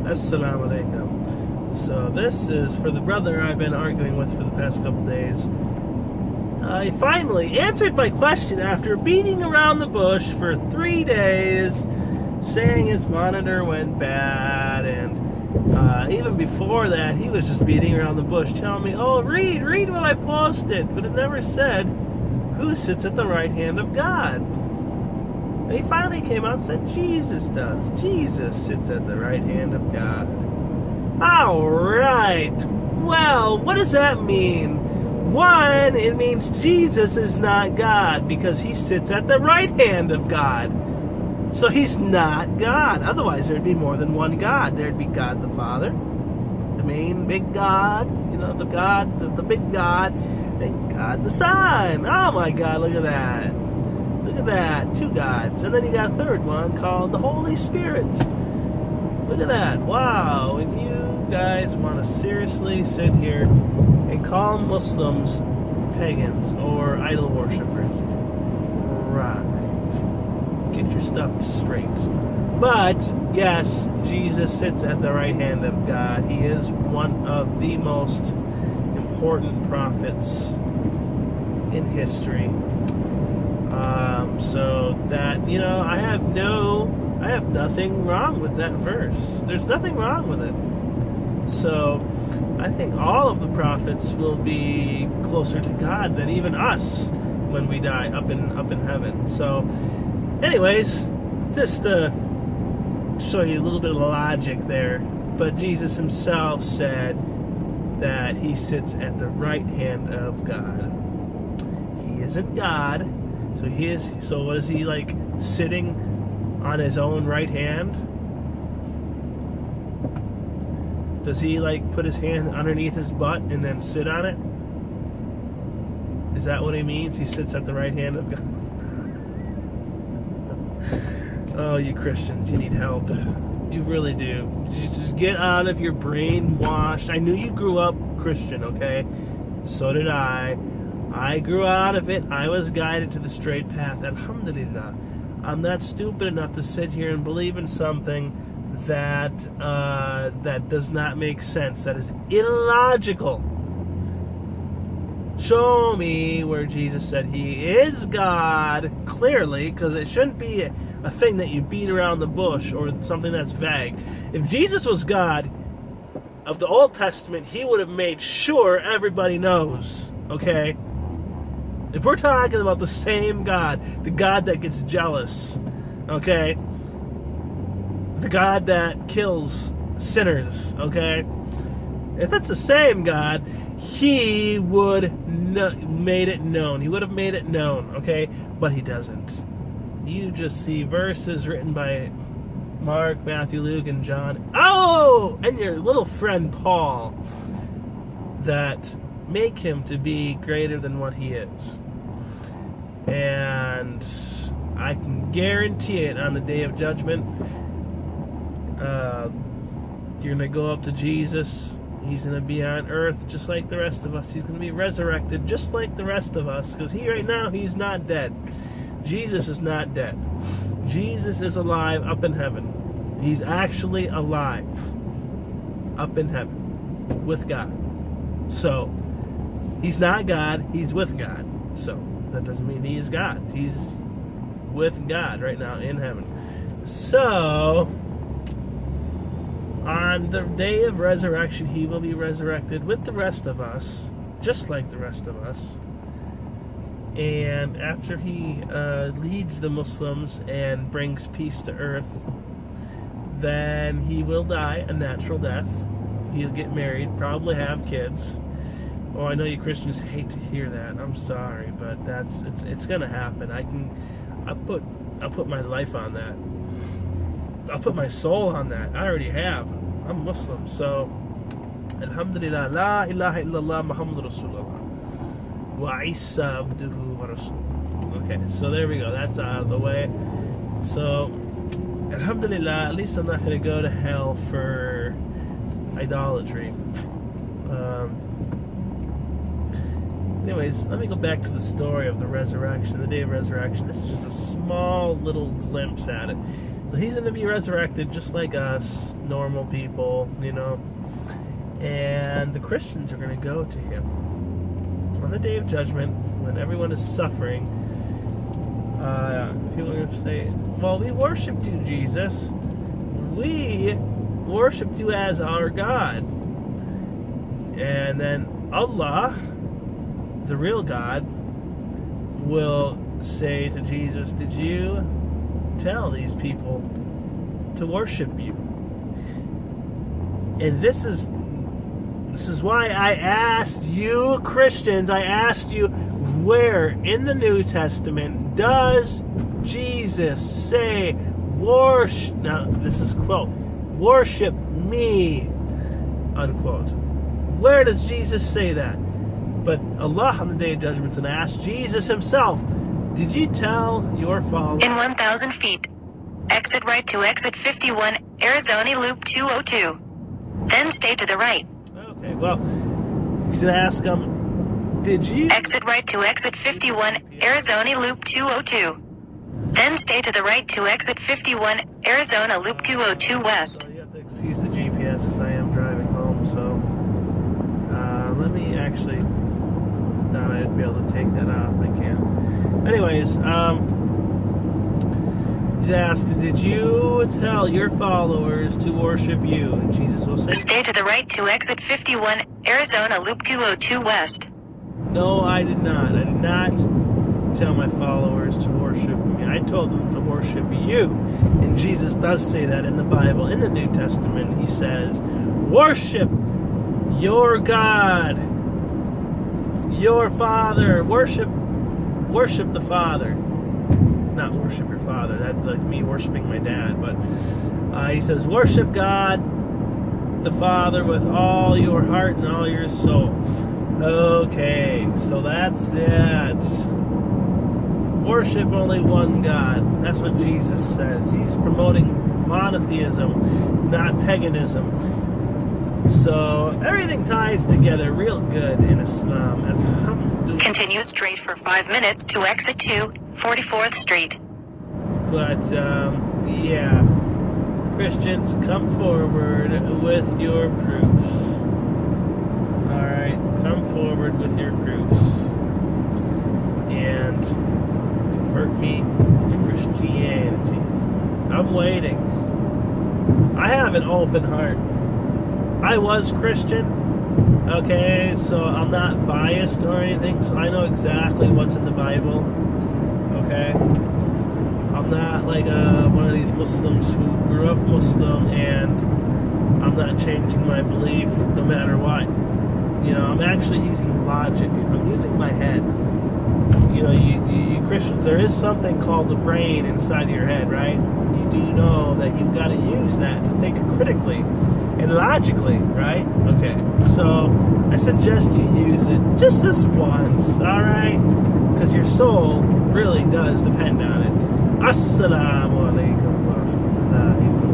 Assalamu alaikum. So this is for the brother I've been arguing with for the past couple days. He finally answered my question after beating around the bush for 3 days, saying his monitor went bad, and even before that he was just beating around the bush, telling me, oh, read what I posted, but it never said who sits at the right hand of God. And he finally came out and said Jesus does. Jesus sits at the right hand of God. Alright. Well, what does that mean? One, it means Jesus is not God because he sits at the right hand of God. So he's not God. Otherwise, there'd be more than one God. There'd be God the Father, the main big God, the God, the big God, and God the Son. Oh my God, look at that. Look at that, 2 gods. And then you got a third one called the Holy Spirit. Look at that. Wow. And you guys want to seriously sit here and call Muslims pagans or idol worshippers. Right. Get your stuff straight. But, yes, Jesus sits at the right hand of God. He is one of the most important prophets in history. So that, I have nothing wrong with that verse. There's nothing wrong with it. So I think all of the prophets will be closer to God than even us when we die up in heaven. So anyways, just to show you a little bit of logic there. But Jesus himself said that he sits at the right hand of God. He isn't God. So what is he like, sitting on his own right hand? Does he like put his hand underneath his butt and then sit on it? Is that what he means? He sits at the right hand of God? Oh, you Christians, you need help. You really do. Just get out of your brainwashed. I knew you grew up Christian, okay? So did I. I grew out of it. I was guided to the straight path. Alhamdulillah. I'm not stupid enough to sit here and believe in something that does not make sense. That is illogical. Show me where Jesus said he is God, clearly, because it shouldn't be a thing that you beat around the bush or something that's vague. If Jesus was God of the Old Testament, he would have made sure everybody knows, okay? If we're talking about the same God, the God that gets jealous, okay? The God that kills sinners, okay? If it's the same God, he would made it known. He would have made it known, okay? But he doesn't. You just see verses written by Mark, Matthew, Luke, and John. Oh! And your little friend Paul that make him to be greater than what he is. And I can guarantee it, on the day of judgment, you're going to go up to Jesus. He's going to be on earth just like the rest of us. He's going to be resurrected just like the rest of us. Because right now, he's not dead. Jesus is not dead. Jesus is alive up in heaven. He's actually alive up in heaven with God. So, he's not God. He's with God. So, that doesn't mean he is God. He's with God right now in heaven. So, on the day of resurrection, he will be resurrected with the rest of us, just like the rest of us. And after he leads the Muslims and brings peace to earth, then he will die a natural death. He'll get married, probably have kids. Oh, I know you Christians hate to hear that. I'm sorry, but it's gonna happen. I'll put my life on that. I'll put my soul on that. I already have. I'm Muslim, so Alhamdulillah, La ilaha illallah Muhammad Rasulullah wa Isa abduhu wa rasuluh. Okay, so there we go. That's out of the way. So Alhamdulillah, at least I'm not going to go to hell for idolatry. Anyways, let me go back to the story of the resurrection, the day of resurrection. This is just a small little glimpse at it. So he's going to be resurrected just like us, normal people, and the Christians are going to go to him on the day of judgment when everyone is suffering. People are going to say, well, we worshiped you, Jesus. We worshiped you as our God. And then Allah, the real God, will say to Jesus, did you tell these people to worship you? And this is why I asked you Christians, I asked you, where in the New Testament does Jesus say, worship, now this is quote, worship me, unquote. Where does Jesus say that? But Allah on the day of judgment is going to ask Jesus himself, did you tell your followers? In 1,000 feet, exit right to exit 51, Arizona Loop 202. Then stay to the right. Okay, well, he's going to ask him, did you? Exit right to exit 51, Arizona Loop 202. Then stay to the right to exit 51, Arizona Loop 202 West. So you have to excuse the GPS because I am driving home, so let me actually, no, I'd be able to take that off, I can't. Anyways, he's asked, did you tell your followers to worship you? And Jesus will say, stay to the right to exit 51, Arizona Loop 202 West. no, I did not. I did not tell my followers to worship me. I told them to worship you. And Jesus does say that in the Bible. In the New Testament, he says, worship your God, your Father. Worship the Father. Not worship your father. That's like me worshiping my dad. But he says, worship God, the Father, with all your heart and all your soul. Okay, so that's it. Worship only one God. That's what Jesus says. He's promoting monotheism, not paganism. So everything ties together real good in Islam. And continue straight for 5 minutes to exit 2, 44th Street. But yeah, Christians, come forward with your proofs. Alright, come forward with your proofs. And convert me to Christianity. I'm waiting. I have an open heart. I was Christian, okay, so I'm not biased or anything, so I know exactly what's in the Bible, okay? I'm not like one of these Muslims who grew up Muslim, and I'm not changing my belief no matter what. I'm actually using logic. I'm using my head. You Christians, there is something called the brain inside of your head, right? You do know that you've got to use that to think critically and logically, right? Okay, so I suggest you use it just this once, alright? Because your soul really does depend on it. Assalamu alaikum wa rahmatullahi wa barakatuh.